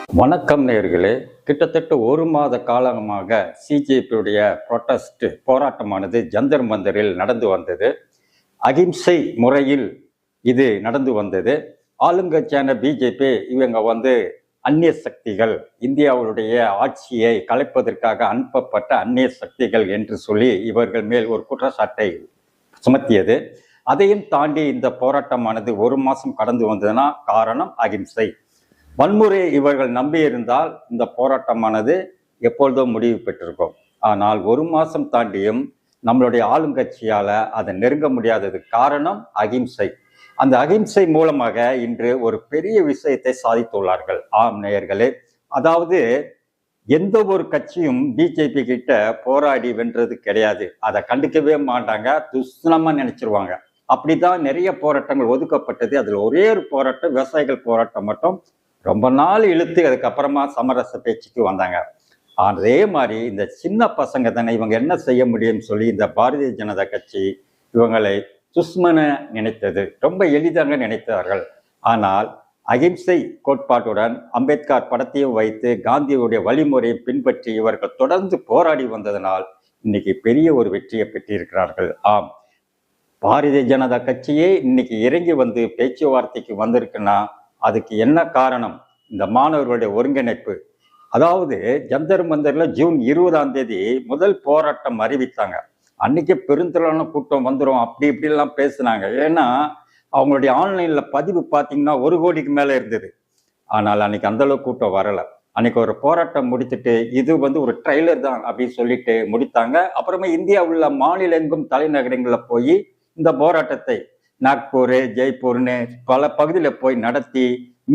வணக்கம் நேயர்களே. கிட்டத்தட்ட ஒரு மாத காலமாக சிஜேபியுடைய போராட்டமானது ஜந்தர் மந்தரில் நடந்து வந்தது. அகிம்சை முறையில் இது நடந்து வந்தது. ஆளுங்கட்சியான பிஜேபி இவங்க அந்நிய சக்திகள், இந்தியாவுடைய ஆட்சியை கலைப்பதற்காக அனுப்பப்பட்ட அந்நிய சக்திகள் என்று சொல்லி இவர்கள் மேல் ஒரு குற்றச்சாட்டை சுமத்தியது. அதையும் தாண்டி இந்த போராட்டமானது ஒரு மாசம் கடந்து வந்ததுன்னா காரணம் அகிம்சை. வன்முறை இவர்கள் நம்பியிருந்தால் இந்த போராட்டமானது எப்பொழுதோ முடிவு பெற்றிருக்கும். ஆனால் ஒரு மாசம் தாண்டியும் நம்மளுடைய ஆளுங்கட்சியால அதை நெருங்க முடியாததுக்கு காரணம் அகிம்சை. அந்த அகிம்சை மூலமாக இன்று ஒரு பெரிய விஷயத்தை சாதித்துள்ளார்கள். ஆம் நேயர்களே, அதாவது எந்த ஒரு கட்சியும் பிஜேபி கிட்ட போராடி வென்றது கிடையாது. அதை கண்டுக்கவே மாட்டாங்க, துஷ்ணமா நினைச்சிருவாங்க. அப்படிதான் நிறைய போராட்டங்கள் ஒதுக்கப்பட்டது. அதுல ஒரே ஒரு போராட்டம், விவசாயிகள் போராட்டம் மட்டும் ரொம்ப நாள் இழுத்து அதுக்கப்புறமா சமரச பேச்சுக்கு வந்தாங்க. அதே மாதிரி இந்த சின்ன பசங்க தானே, இவங்க என்ன செய்ய முடியும்னு சொல்லி இந்த பாரதிய ஜனதா கட்சி இவங்களை துஷ்மன நினைத்தது, ரொம்ப எளிதாக நினைத்தார்கள். ஆனால் அகிம்சை கோட்பாட்டுடன் அம்பேத்கர் படத்தையும் வைத்து காந்தியுடைய வழிமுறையை பின்பற்றி இவர்கள் தொடர்ந்து போராடி வந்ததனால் இன்னைக்கு பெரிய ஒரு வெற்றியை பெற்றிருக்கிறார்கள். ஆம், பாரதிய ஜனதா கட்சியே இன்னைக்கு இறங்கி வந்து பேச்சுவார்த்தைக்கு வந்திருக்குன்னா அதுக்கு என்ன காரணம்? இந்த மாணவர்களுடைய ஒருங்கிணைப்பு. அதாவது ஜந்தர் மந்தர்ல ஜூன் 20 முதல் போராட்டம் அறிவித்தாங்க. அன்னைக்கு பெருந்திரளான கூட்டம் வந்துடும் அப்படி இப்படிலாம் பேசினாங்க. ஏன்னா அவங்களுடைய ஆன்லைன்ல பதிவு பார்த்தீங்கன்னா 1 கோடிக்கு மேல இருந்தது. ஆனால் அன்னைக்கு அந்த அளவுக்கு கூட்டம் வரல. அன்னைக்கு ஒரு போராட்டம் முடிச்சுட்டு இது ஒரு ட்ரைலர் தான் அப்படின்னு சொல்லிட்டு முடித்தாங்க. அப்புறமா இந்தியா உள்ள மாநில எங்கும் தலைநகரங்களில் போய் இந்த போராட்டத்தை நாக்பூர், ஜெய்ப்பூர்னு பல பகுதியில் போய் நடத்தி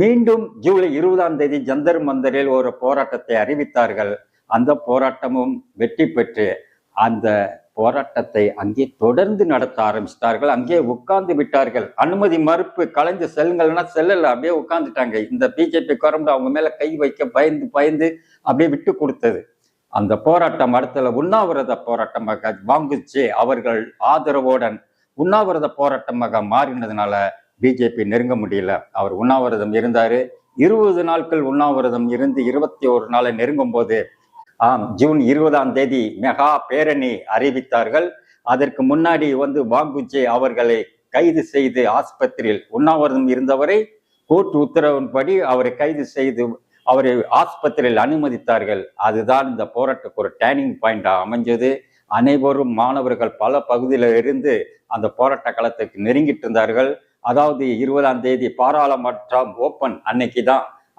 மீண்டும் ஜூலை 20 ஜந்தர் மந்தரில் ஒரு போராட்டத்தை அறிவித்தார்கள். அந்த போராட்டமும் வெற்றி பெற்று அந்த போராட்டத்தை அங்கே தொடர்ந்து நடத்த ஆரம்பிச்சிட்டார்கள். அங்கே உட்கார்ந்து விட்டார்கள். அனுமதி மறுப்பு, கலைஞ்சு செல்லுங்கள்னா செல்லல, அப்படியே உட்கார்ந்துட்டாங்க. இந்த பிஜேபி கவர்மெண்ட் அவங்க மேல கை வைக்க பயந்து அப்படியே விட்டு கொடுத்தது. அந்த போராட்டம் அடுத்த உண்ணாவிரத போராட்டமாக வாங்குச்சு. அவர்கள் ஆதரவுடன் உண்ணாவிரத போராட்டமாக மாறினதுனால பிஜேபி நெருங்க முடியல. அவர் உண்ணாவிரதம் இருந்தாரு. 20 நாட்கள் உண்ணாவிரதம் இருந்து 21 நாளை நெருங்கும் போது ஜூன் 20 மெகா பேரணி அறிவித்தார்கள். அதற்கு முன்னாடி வாங்குச்சே அவர்களை கைது செய்து ஆஸ்பத்திரியில் உண்ணாவிரதம் இருந்தவரை கோர்ட் உத்தரவின்படி அவரை கைது செய்து அவரை ஆஸ்பத்திரியில் அனுமதித்தார்கள். அதுதான் இந்த போராட்டத்துக்கு ஒரு டேர்னிங் பாயிண்டா அமைஞ்சது. அனைவரும் மாணவர்கள் பல பகுதியில இருந்து அந்த போராட்ட களத்துக்கு நெருங்கிட்டு இருந்தார்கள். அதாவது 20 பாராளுமன்றம் ஓப்பன்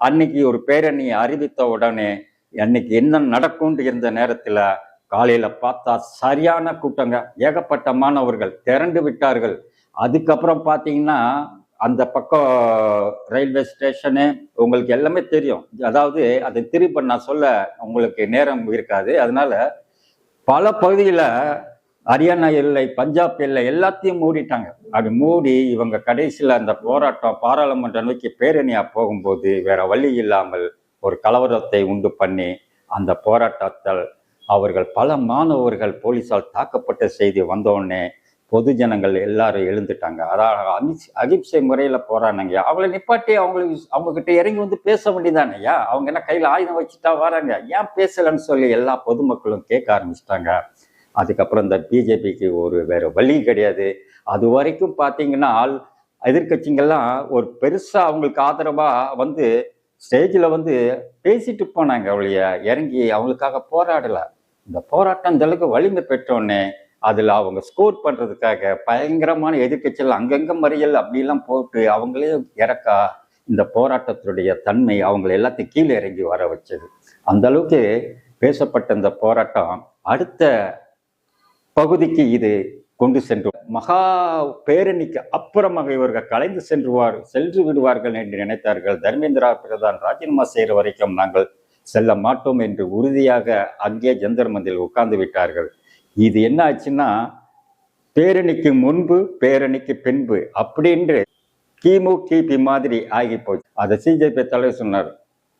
அன்னைக்கு ஒரு பேரணியை அறிவித்த உடனே அன்னைக்கு என்ன நடக்கும்னு இருந்த நேரத்துல காலையில பார்த்தா சரியான கூட்டங்க, ஏகப்பட்ட மாணவர்கள் திரண்டு விட்டார்கள். அதுக்கப்புறம் பாத்தீங்கன்னா அந்த பக்கம் ரயில்வே ஸ்டேஷனு உங்களுக்கு எல்லாமே தெரியும். அதாவது அதை திருப்பி நான் சொல்ல உங்களுக்கு நேரம் இருக்காது. அதனால பல பகுதியில ஹரியானா எல்லை, பஞ்சாப் எல்லை எல்லாத்தையும் மூடிட்டாங்க. அப்படி மூடி இவங்க கடைசியில அந்த போராட்டம் பாராளுமன்றம் நோக்கி பேரணியா போகும்போது வேற வழி இல்லாமல் ஒரு கலவரத்தை உண்டு பண்ணி அந்த போராட்டத்தால் அவர்கள் பல மாணவர்கள் போலீஸால் தாக்கப்பட்ட செய்தி வந்தோடனே பொது ஜனங்கள் எல்லாரும் எழுந்துட்டாங்க. அதாவது அகிம்சை முறையில போறானுங்க. அவளை நிப்பாட்டி அவங்க கிட்ட இறங்கி பேச வேண்டியதானையா? அவங்க என்ன கையில ஆயுதம் வச்சுட்டா வராங்க, ஏன் பேசலன்னு சொல்லி எல்லா பொதுமக்களும் கேட்க ஆரம்பிச்சிட்டாங்க. அதுக்கப்புறம் இந்த பிஜேபிக்கு ஒரு வேற வழி கிடையாது. அது வரைக்கும் பாத்தீங்கன்னா எதிர்கட்சிகள்லாம் ஒரு பெருசா அவங்களுக்கு ஆதரவா ஸ்டேஜில் பேசிட்டு போனாங்க. அவளைய இறங்கி அவங்களுக்காக போராடல. இந்த போராட்டம் இந்த அளவுக்கு வலிமை பெற்றோன்னே அதுல அவங்க ஸ்கோர் பண்றதுக்காக பயங்கரமான எதிர்கட்சிகள் அங்கங்க மறியல் அப்படிலாம் போட்டு அவங்களே இறக்கா இந்த போராட்டத்தினுடைய தன்மை அவங்களை எல்லாத்தையும் கீழே இறங்கி வர வச்சது. அந்த அளவுக்கு பேசப்பட்ட இந்த போராட்டம் அடுத்த பகுதிக்கு இது கொண்டு சென்று மகா பேரணிக்கு அப்புறமாக இவர்கள் கலைந்து சென்று விடுவார்கள் என்று நினைத்தார்கள். தர்மேந்திரா பிரதான் ராஜினாமா செய்கிற வரைக்கும் நாங்கள் செல்ல மாட்டோம் என்று உறுதியாக அங்கே ஜந்தர் மந்திரில் உட்கார்ந்து விட்டார்கள். இது என்ன ஆச்சுன்னா பேரணிக்கு முன்பு பேரணிக்கு பின்பு அப்படின்று கிபி மாதிரி ஆகி போச்சு. அதை சிஜேபி தலைவர் சொன்னார்,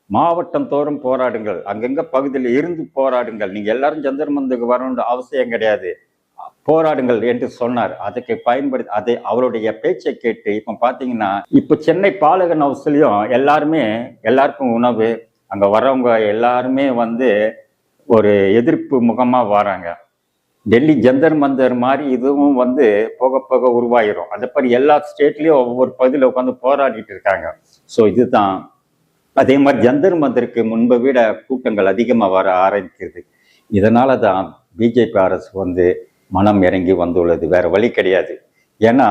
மாவட்டம் தோறும் போராடுங்கள், அங்கங்க பகுதியில் இருந்து போராடுங்கள், நீங்க எல்லாரும் ஜந்தர் மந்தருக்கு வரணுன்ற அவசியம் கிடையாது, போராடுங்கள் என்று சொன்னார். அதுக்கு பயன்படுத்தி அதை அவருடைய பேச்சை கேட்டு இப்ப பாத்தீங்கன்னா இப்ப சென்னை பாலகன் ஹவுஸ்லயும் எல்லாருக்கும் உணவு, அங்கே வரவங்க எல்லாருமே வந்து ஒரு எதிர்ப்பு முகமாக வராங்க. டெல்லி ஜந்தர் மந்தர் மாதிரி இதுவும் வந்து போக போக உருவாயிரும். அதே மாதிரி எல்லா ஸ்டேட்லேயும் ஒவ்வொரு பகுதியில் உட்காந்து போராடிட்டு இருக்காங்க. ஸோ இதுதான். அதே மாதிரி ஜந்தர் மந்தருக்கு முன்பை விட கூட்டங்கள் அதிகமாக வர ஆரம்பிக்கிறது. இதனால தான் பிஜேபி அரசு வந்து மனம் இறங்கி வந்துள்ளது. வேற வழி கிடையாது. ஏன்னா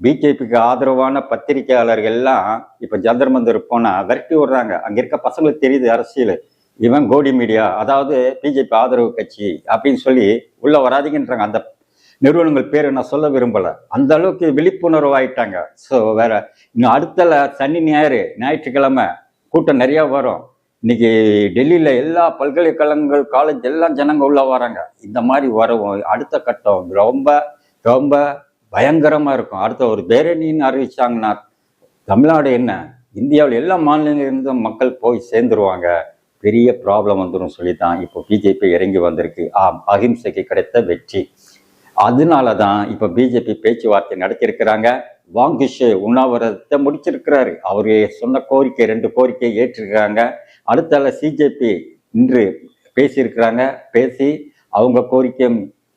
பிஜேபிக்கு ஆதரவான பத்திரிகையாளர்கள் எல்லாம் இப்போ ஜந்தர் மந்தர் போனால் விரட்டி விடுறாங்க. அங்கே இருக்க பசங்களுக்கு தெரியுது அரசியல். இவன் கோடி மீடியா, அதாவது பிஜேபி ஆதரவு கட்சி அப்படின்னு சொல்லி உள்ள வராதிங்கன்றாங்க. அந்த நிறுவனங்கள் பேரை நான் சொல்ல விரும்பலை. அந்த அளவுக்கு விழிப்புணர்வு ஆயிட்டாங்க. ஸோ வேற இன்னும் அடுத்த சனி ஞாயிற்றுக்கிழமை கூட்டம் நிறைய வரும். இன்னைக்கு டெல்லியில எல்லா பல்கலைக்கழகங்கள் காலேஜ் எல்லாம் ஜனங்க உள்ள வராங்க. இந்த மாதிரி வரவும் அடுத்த கட்டம் ரொம்ப ரொம்ப பயங்கரமா இருக்கும். அடுத்த ஒரு பேரணின்னு அறிவிச்சாங்கன்னா தமிழ்நாடு என்ன இந்தியாவில் எல்லா மாநிலங்களிலிருந்தும் மக்கள் போய் சேர்ந்துருவாங்க. பெரிய ப்ராப்ளம் வந்துடும் சொல்லி தான் இப்போ பிஜேபி இறங்கி வந்திருக்கு. அகிம்சைக்கு கிடைத்த வெற்றி. அதனால தான் இப்போ பிஜேபி பேச்சுவார்த்தை நடத்தியிருக்கிறாங்க. வாங்கிஷே உண்ணாவிரதத்தை முடிச்சிருக்கிறாரு. அவரு சொன்ன கோரிக்கை 2 கோரிக்கையை ஏற்றிருக்கிறாங்க. அடுத்தால சிஜேபி இன்று பேசியிருக்கிறாங்க. பேசி அவங்க கோரிக்கையை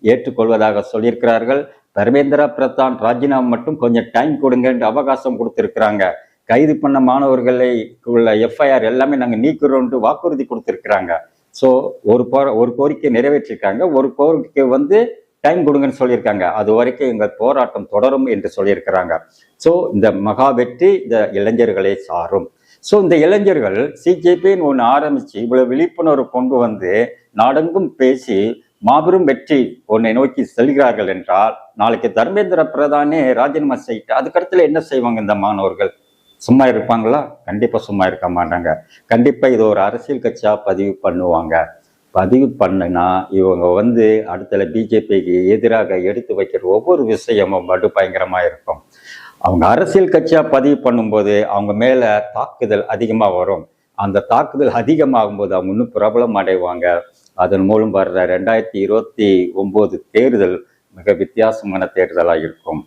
ஏற்றுக்கொள்வதாக சொல்லியிருக்கிறார்கள். தர்மேந்திர பிரதான் ராஜினாமா மட்டும் கொஞ்சம் டைம் கொடுங்கன்னு அவகாசம் கொடுத்துருக்குறாங்க. கைது பண்ண மாணவர்களை உள்ள எஃப்ஐஆர் எல்லாமே நாங்கள் நீக்கிறோன்ட்டு வாக்குறுதி கொடுத்துருக்குறாங்க. ஸோ ஒரு கோரிக்கை நிறைவேற்றிருக்காங்க. ஒரு கோரிக்கை வந்து டைம் கொடுங்கன்னு சொல்லியிருக்காங்க. அது வரைக்கும் எங்கள் போராட்டம் தொடரும் என்று சொல்லியிருக்கிறாங்க. ஸோ இந்த மகா வெற்றி இந்த இளைஞர்களை சாரும். ஸோ இந்த இளைஞர்கள் சிஜேபின்னு ஒன்று ஆரம்பித்து இவ்வளவு விழிப்புணர்வு கொண்டு வந்து நாடெங்கும் பேசி மாபெரும் வெற்றி ஒன்றை நோக்கி செல்கிறார்கள் என்றால் நாளைக்கு தர்மேந்திர பிரதானே ராஜினாமா செய்யிட்டு அதுக்கடுத்துல என்ன செய்வாங்க இந்த மாணவர்கள்? சும்மா இருப்பாங்களா? கண்டிப்பாக சும்மா இருக்க மாட்டாங்க. கண்டிப்பாக இது ஒரு அரசியல் கட்சியாக பதிவு பண்ணுவாங்க. பதிவு பண்ணுனா இவங்க வந்து அடுத்த பிஜேபிக்கு எதிராக எடுத்து வைக்கிற ஒவ்வொரு விஷயமும் படு பயங்கரமாக இருக்கும். அவங்க அரசியல் கட்சியாக பதிவு பண்ணும்போது அவங்க மேலே தாக்குதல் அதிகமாக வரும். அந்த தாக்குதல் அதிகமாகும்போது அவங்க இன்னும் பிரபலம் அடைவாங்க. அதன் மூலம் வர்ற 2029 தேர்தல் மிக வித்தியாசமான தேர்தலாக இருக்கும்.